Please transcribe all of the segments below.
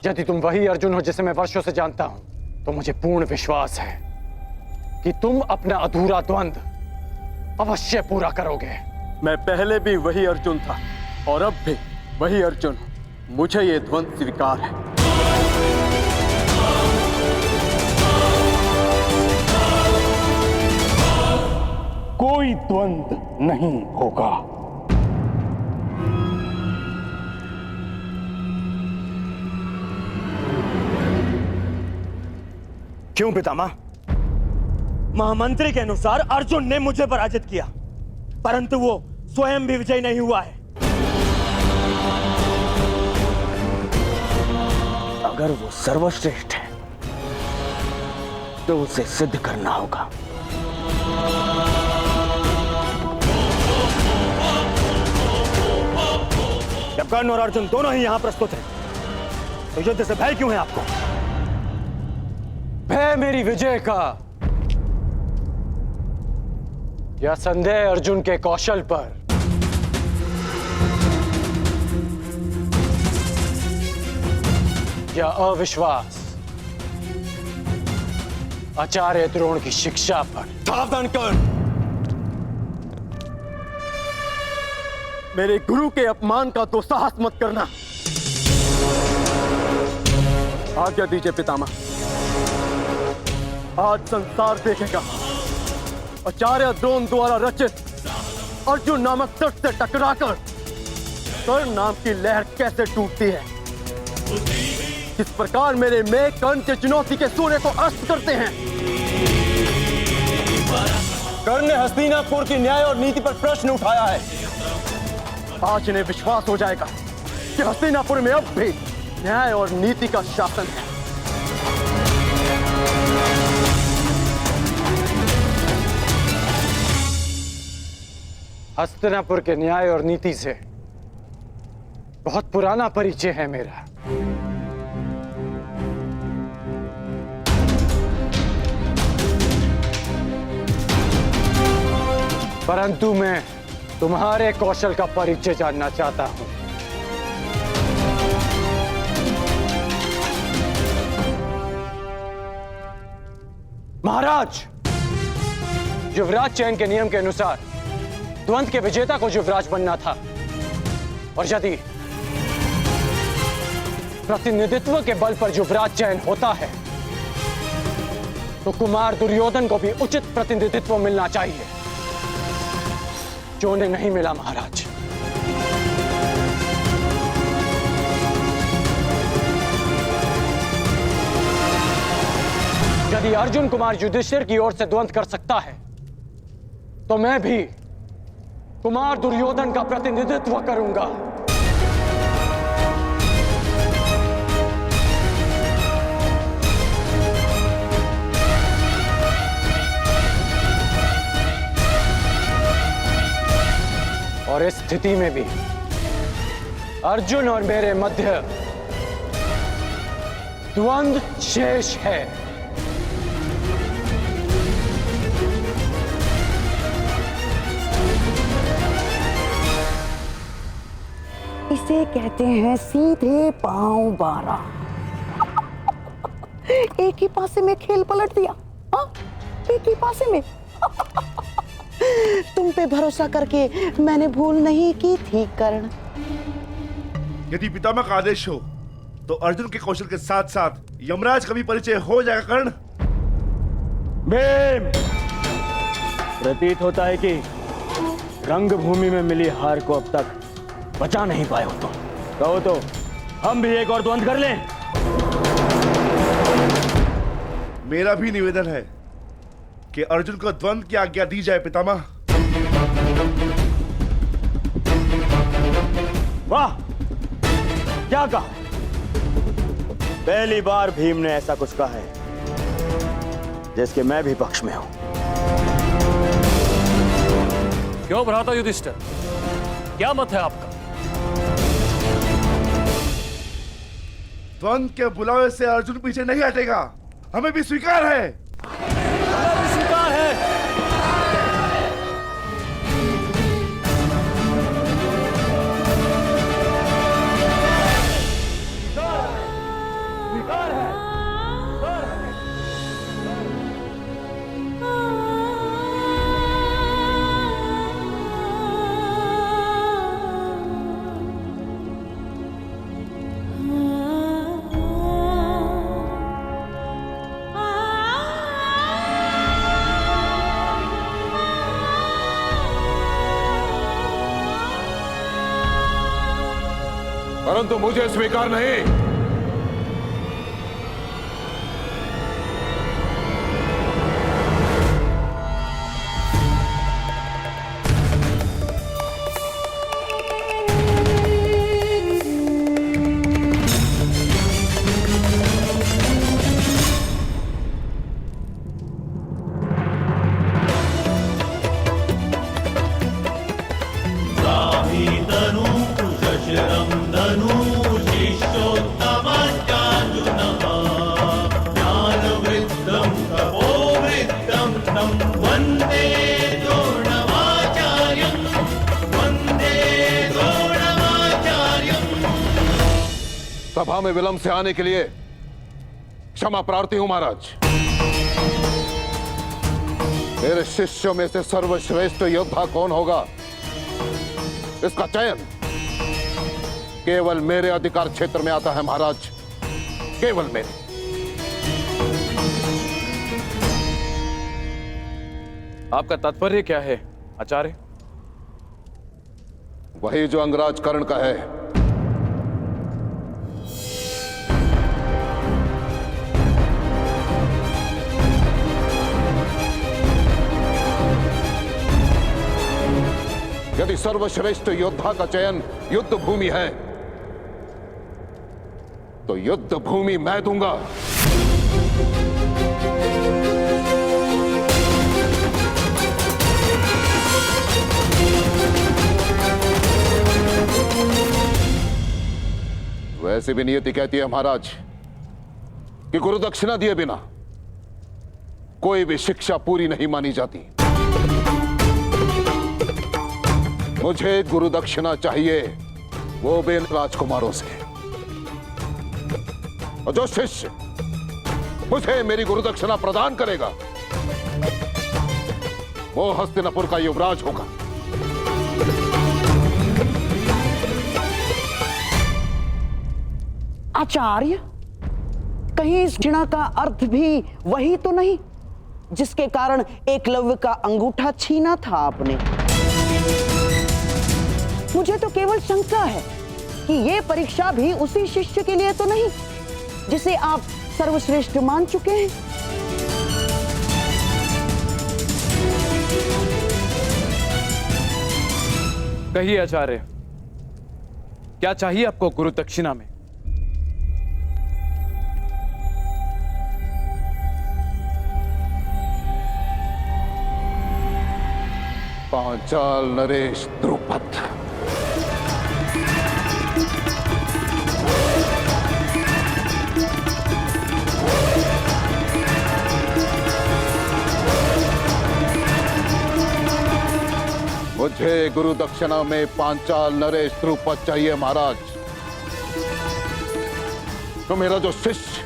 यदि तुम वही अर्जुन हो जिसे मैं वर्षों से जानता हूं, तो मुझे पूर्ण विश्वास है कि तुम अपना अधूरा द्वंद्व अवश्य पूरा करोगे। मैं पहले भी वही अर्जुन था और अब भी वही अर्जुन हूं। मुझे ये द्वंद्व स्वीकार है। कोई द्वंद्व नहीं होगा। क्यों पितामह? महामंत्री के अनुसार अर्जुन ने मुझे पराजित किया, परंतु वो स्वयं भी विजयी नहीं हुआ है। अगर वो सर्वश्रेष्ठ है तो उसे सिद्ध करना होगा। जब कर्ण और अर्जुन दोनों ही यहां प्रस्तुत हैं, तो युद्ध से भय क्यों है आपको? भय मेरी विजय का या संदेह अर्जुन के कौशल पर? या अविश्वास आचार्य द्रोण की शिक्षा पर? सावधान कर्ण, मेरे गुरु के अपमान का दुस्साहस मत करना। आज्ञा दीजिए पितामह। आज संसार देखेगा आचार्य द्रोण द्वारा रचित अर्जुन नामक तट से टकराकर कर्ण नाम की लहर कैसे टूटती है। किस प्रकार मेरे में कर्ण के चुनौती के सूर्य को अस्त करते हैं। कर्ण ने हस्तिनापुर की न्याय और नीति पर प्रश्न उठाया है। आज इन्हें विश्वास हो जाएगा कि हस्तिनापुर में अब भी न्याय और नीति का शासन है। हस्तिनापुर के न्याय और नीति से बहुत पुराना परिचय है मेरा। परंतु मैं तुम्हारे कौशल का परिचय जानना चाहता हूं। महाराज, युवराज चयन के नियम के अनुसार द्वंद्व के विजेता को युवराज बनना था, और यदि प्रतिनिधित्व के बल पर युवराज चयन होता है तो कुमार दुर्योधन को भी उचित प्रतिनिधित्व मिलना चाहिए, जो उन्हें नहीं मिला। महाराज, यदि अर्जुन कुमार युधिष्ठिर की ओर से द्वंद्व कर सकता है तो मैं भी कुमार दुर्योधन का प्रतिनिधित्व करूंगा। और इस स्थिति में भी अर्जुन और मेरे मध्य द्वंद्व शेष है। इसे कहते हैं सीधे पांव बारा। एक ही पासे में खेल पलट दिया। हाँ? एक ही पासे में। तुम पे भरोसा करके मैंने भूल नहीं की थी कर्ण। यदि पितामह का आदेश हो तो अर्जुन के कौशल के साथ साथ यमराज का भी परिचय हो जाएगा कर्ण। भीम, प्रतीत होता है कि रंगभूमि में मिली हार को अब तक बचा नहीं पाए हो तुम। कहो तो हम भी एक और द्वंद्व कर लें। मेरा भी निवेदन है कि अर्जुन को द्वंद्व की आज्ञा दी जाए पितामह। वाह, क्या कहा? पहली बार भीम ने ऐसा कुछ कहा है जिसके मैं भी पक्ष में हूं। क्यों भ्राता युधिष्ठिर, क्या मत है आपका? द्वंद्व के बुलावे से अर्जुन पीछे नहीं हटेगा, हमें भी स्वीकार है। स्वीकार है। परंतु मुझे स्वीकार नहीं। सभा में विलंब से आने के लिए क्षमा प्रार्थी हूं महाराज। मेरे शिष्यों में से सर्वश्रेष्ठ योद्धा कौन होगा, इसका चयन केवल मेरे अधिकार क्षेत्र में आता है महाराज, केवल मेरे। आपका तात्पर्य क्या है आचार्य? वही जो अंगराज कर्ण का है। यदि सर्वश्रेष्ठ योद्धा का चयन युद्ध भूमि है तो युद्ध भूमि मैं दूंगा। वैसे भी नियति कहती है महाराज कि गुरु दक्षिणा दिए बिना कोई भी शिक्षा पूरी नहीं मानी जाती। मुझे गुरु दक्षिणा चाहिए, वो भी राजकुमारों से। और जो शिष्य मुझे मेरी गुरु दक्षिणा प्रदान करेगा वो हस्तिनापुर का युवराज होगा। आचार्य, कहीं इस घृणा का अर्थ भी वही तो नहीं जिसके कारण एकलव्य का अंगूठा छीना था आपने? मुझे तो केवल शंका है कि ये परीक्षा भी उसी शिष्य के लिए तो नहीं जिसे आप सर्वश्रेष्ठ मान चुके हैं। कहिए आचार्य, क्या चाहिए आपको गुरु दक्षिणा में? पांचाल नरेश द्रुपद। मुझे गुरु दक्षिणा में पांचाल नरेश द्रुपद चाहिए महाराज। तो मेरा जो शिष्य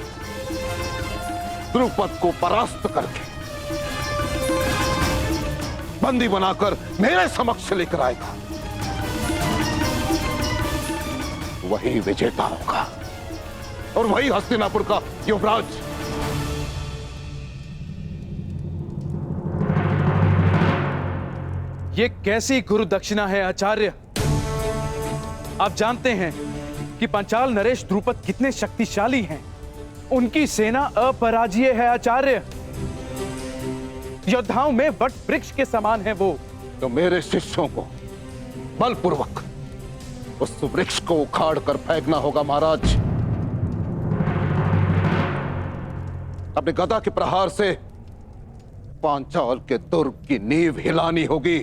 द्रुपद को परास्त करके बंदी बनाकर मेरे समक्ष लेकर आएगा वही विजेता होगा और वही हस्तिनापुर का युवराज। ये कैसी गुरु दक्षिणा है आचार्य? आप जानते हैं कि पांचाल नरेश द्रुपद कितने शक्तिशाली हैं। उनकी सेना अपराजेय है आचार्य। योद्धाओं में वट वृक्ष के समान है वो। तो मेरे शिष्यों को बलपूर्वक उस वृक्ष को उखाड़ कर फेंकना होगा महाराज। अपने गदा के प्रहार से पांचाल के दुर्ग की नींव हिलानी होगी।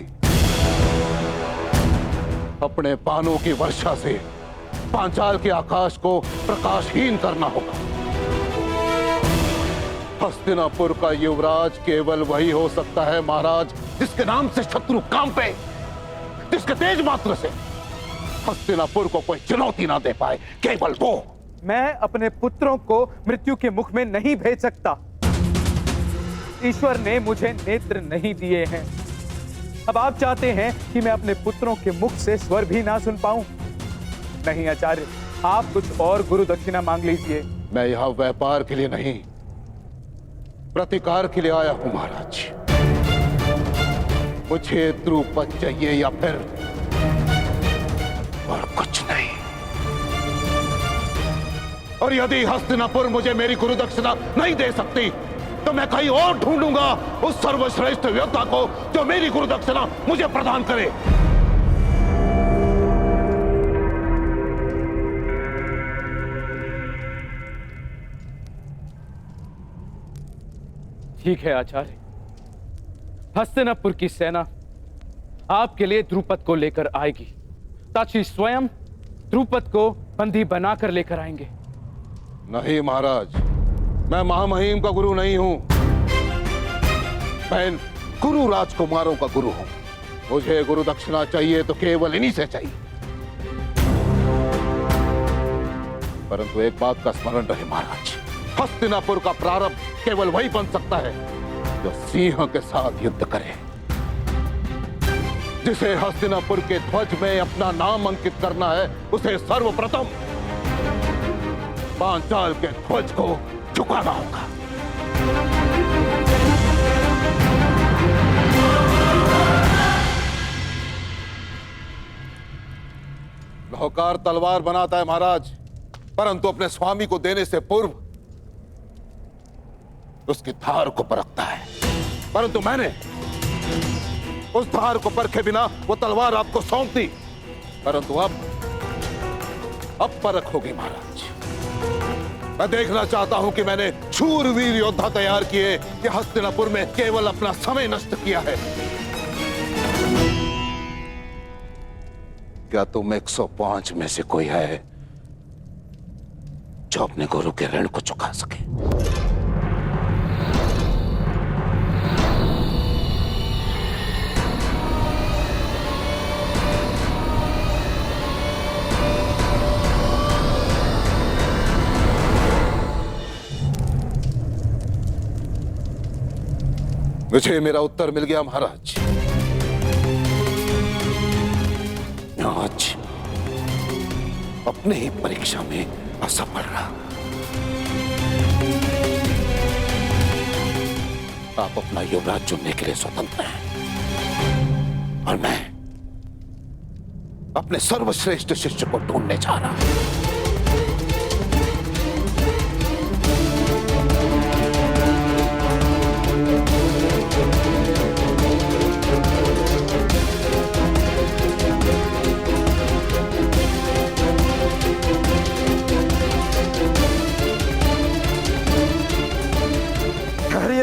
अपने बाणों की वर्षा से पांचाल के आकाश को प्रकाशहीन करना होगा। हस्तिनापुर का युवराज केवल वही हो सकता है महाराज जिसके नाम से शत्रु कांपे, जिसके तेज मात्र से हस्तिनापुर को कोई चुनौती ना दे पाए, केवल वो। मैं अपने पुत्रों को मृत्यु के मुख में नहीं भेज सकता। ईश्वर ने मुझे नेत्र नहीं दिए हैं। अब आप चाहते हैं कि मैं अपने पुत्रों के मुख से स्वर भी ना सुन पाऊं? नहीं आचार्य, आप कुछ और गुरु दक्षिणा मांग लीजिए। मैं यहां व्यापार के लिए नहीं, प्रतिकार के लिए आया हूं महाराज। मुझे द्रुपद चाहिए या फिर और कुछ नहीं। और यदि हस्तिनापुर मुझे मेरी गुरु दक्षिणा नहीं दे सकती तो मैं कहीं और ढूंढूंगा उस सर्वश्रेष्ठ योद्धा को जो मेरी गुरु दक्षिणा मुझे प्रदान करे। ठीक है आचार्य, हस्तिनापुर की सेना आपके लिए द्रुपद को लेकर आएगी। ताची स्वयं द्रुपद को बंदी बनाकर लेकर आएंगे। नहीं महाराज, मैं महामहिम का गुरु नहीं हूं, मैं गुरु राजकुमारों का गुरु हूं। मुझे गुरु दक्षिणा चाहिए तो केवल इन्हीं से चाहिए। परंतु एक बात का स्मरण रहे महाराज, हस्तिनापुर का प्रारंभ केवल वही बन सकता है जो सिंह के साथ युद्ध करे। जिसे हस्तिनापुर के ध्वज में अपना नाम अंकित करना है उसे सर्वप्रथम पांचाल के ध्वज को झुकाना होगा। नौकार तलवार बनाता है महाराज, परंतु अपने स्वामी को देने से पूर्व उसकी धार को परखता है। परंतु मैंने उस धार को परखे बिना वो तलवार आपको सौंप दी, परंतु अब परख होगी महाराज। मैं देखना चाहता हूं कि मैंने शूरवीर योद्धा तैयार किए कि हस्तिनापुर में केवल अपना समय नष्ट किया है। क्या तुम 105 में से कोई है जो अपने गुरु के ऋण को चुका सके? मुझे मेरा उत्तर मिल गया महाराज। आज अपने ही परीक्षा में असफल रहा। आप अपना युवराज चुनने के लिए स्वतंत्र हैं और मैं अपने सर्वश्रेष्ठ शिष्य को ढूंढने जा रहा हूं।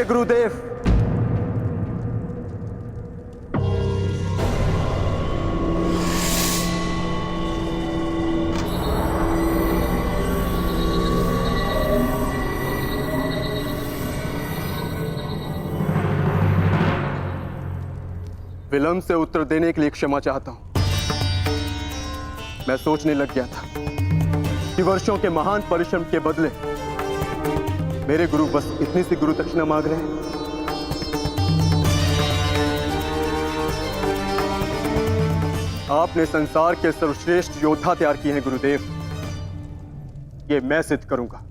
गुरुदेव, विलंब से उत्तर देने के लिए क्षमा चाहता हूं। मैं सोचने लग गया था कि वर्षों के महान परिश्रम के बदले मेरे गुरु बस इतनी सी गुरु दक्षिणा मांग रहे हैं। आपने संसार के सर्वश्रेष्ठ योद्धा तैयार किए हैं गुरुदेव, ये मैं सिद्ध करूंगा।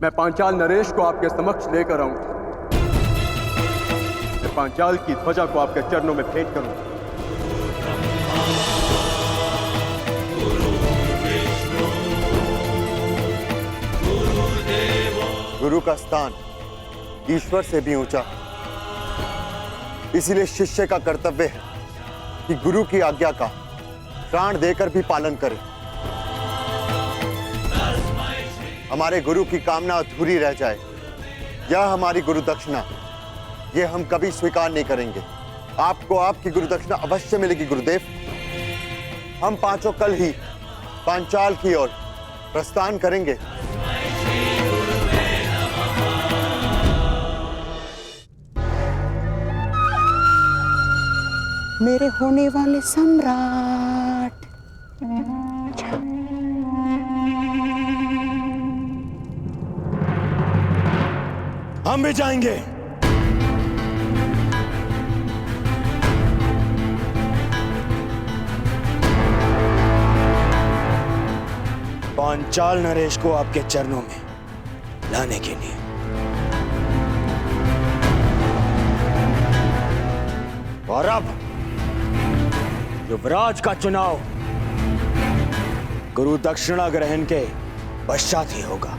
मैं पांचाल नरेश को आपके समक्ष लेकर आऊंगा। मैं पांचाल की ध्वजा को आपके चरणों में भेंट करूंगा। गुरु का स्थान ईश्वर से भी ऊंचा, इसीलिए शिष्य का कर्तव्य है कि गुरु की आज्ञा का प्राण देकर भी पालन करे। हमारे गुरु की कामना अधूरी रह जाए, यह हमारी गुरु दक्षिणा, यह हम कभी स्वीकार नहीं करेंगे। आपको आपकी गुरु दक्षिणा अवश्य मिलेगी गुरुदेव। हम पांचों कल ही पांचाल की ओर प्रस्थान करेंगे। मेरे होने वाले सम्राट। हम भी जाएंगे। पांचाल नरेश को आपके चरणों में लाने के लिए। और अब युवराज का चुनाव गुरु दक्षिणा ग्रहण के पश्चात ही होगा।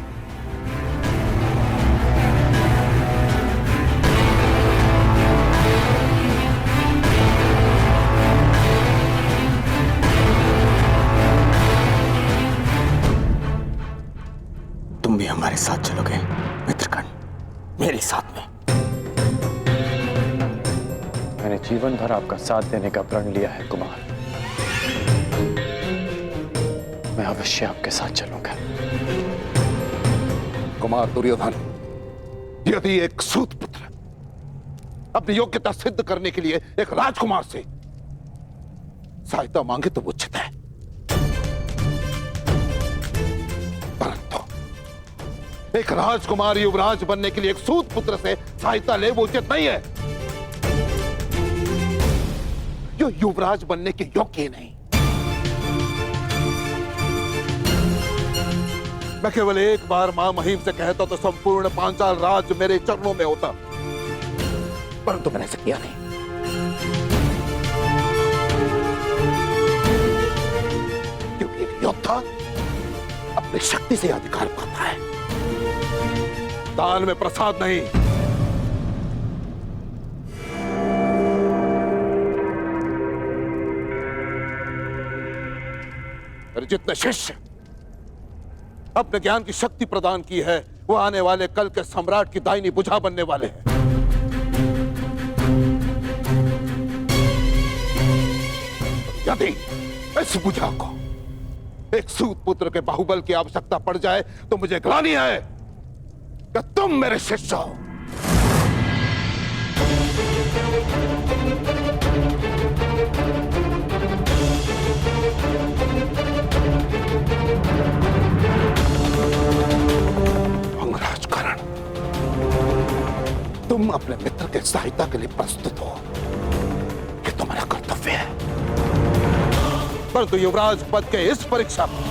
तुम भी हमारे साथ चलोगे मित्रकर्ण, मेरे साथ में। मैंने जीवन भर आपका साथ देने का प्रण लिया है कुमार। मैं अवश्य आपके साथ चलूंगा। कुमार दुर्योधन, यदि एक सूत पुत्र अपनी योग्यता सिद्ध करने के लिए एक राजकुमार से सहायता मांगे तो उचित है, परंतु एक राजकुमार युवराज बनने के लिए एक सूत पुत्र से सहायता ले वो उचित नहीं है। जो युवराज बनने के योग्य ही नहीं। मैं केवल एक बार मां महिम से कहता तो संपूर्ण पांचाल राज मेरे चरणों में होता, परंतु मैंने ऐसा किया नहीं। क्योंकि एक योद्धा अपनी शक्ति से अधिकार पाता है, दान में प्रसाद नहीं। मेरे जितने शिष्य अपने ज्ञान की शक्ति प्रदान की है, वो आने वाले कल के सम्राट की दाहिनी भुजा बनने वाले हैं। यदि इस भुजा को एक सूत पुत्र के बाहुबल की आवश्यकता पड़ जाए तो मुझे ग्लानि है कि तुम मेरे शिष्य हो। अंगराज कर्ण, तुम अपने मित्र के सहायता के लिए प्रस्तुत हो, ये तुम्हारा कर्तव्य है। परंतु युवराज पद के इस परीक्षा में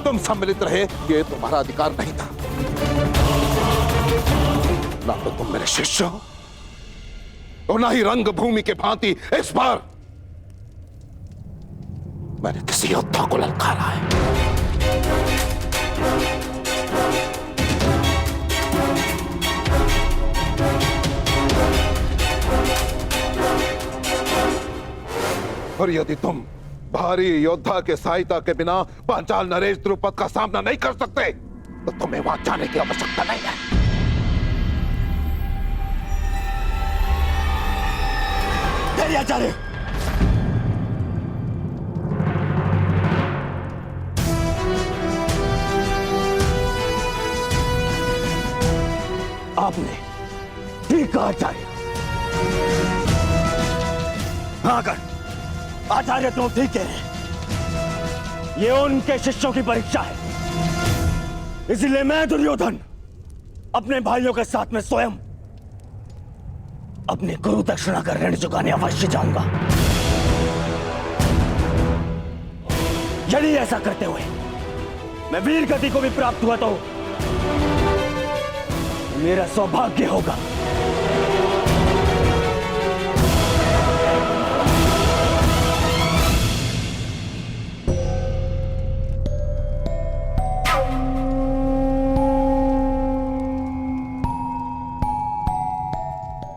तुम सम्मिलित रहे, ये तुम्हारा अधिकार नहीं था। ना तो तुम मेरे शिष्य हो और ना ही रंगभूमि के भांति इस बार मैंने किसी योद्धा को ललकारा है। और यदि तुम भारी योद्धा के सहायता के बिना पांचाल नरेश द्रुपद का सामना नहीं कर सकते तो तुम्हें वहां जाने की आवश्यकता नहीं है। आचार्य, आपने ठीक कहा आचार्य। हाँ कर आचार्य, तुम ठीक कह रहे हैं। ये उनके शिष्यों की परीक्षा है, इसलिए मैं दुर्योधन अपने भाइयों के साथ में स्वयं अपने गुरु दक्षिणा का ऋण चुकाने अवश्य जाऊंगा। यदि ऐसा करते हुए मैं वीर गति को भी प्राप्त हुआ तो मेरा सौभाग्य होगा।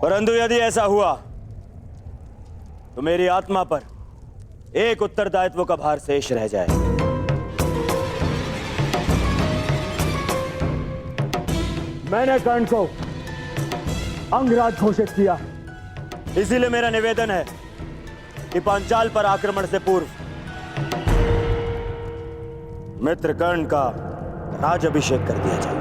परंतु यदि ऐसा हुआ तो मेरी आत्मा पर एक उत्तरदायित्व का भार शेष रह जाए। मैंने कर्ण को अंगराज घोषित किया, इसीलिए मेरा निवेदन है कि पांचाल पर आक्रमण से पूर्व मित्र कर्ण का राजाभिषेक कर दिया जाए।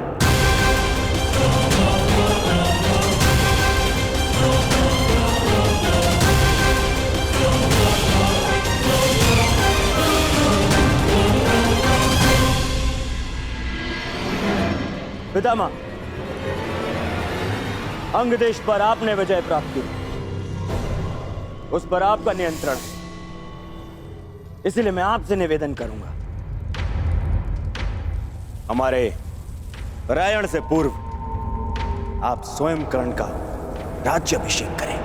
पितामह, अंग देश पर आपने विजय प्राप्त की, उस पर आपका नियंत्रण है, इसलिए मैं आपसे निवेदन करूंगा, हमारे परायण से पूर्व आप स्वयं कर्ण का राज्याभिषेक करें।